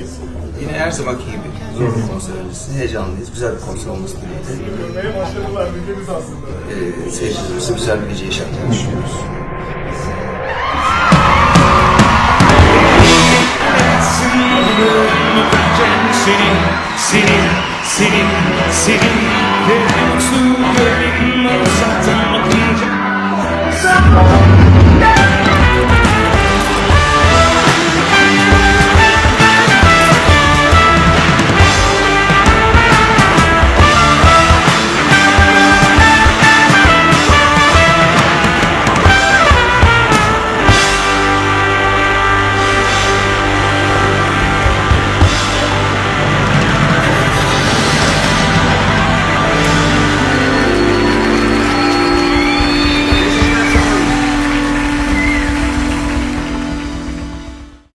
konserdeyiz. Yine her zamanki gibi zor bir konser öncesi. Heyecanlıyız. Güzel bir konser olması dileğiyle. Görmeye başladılar ülkemiz aslında. Seyircilerimize güzel bir gece yaşatmayı düşünüyoruz. Senin, senin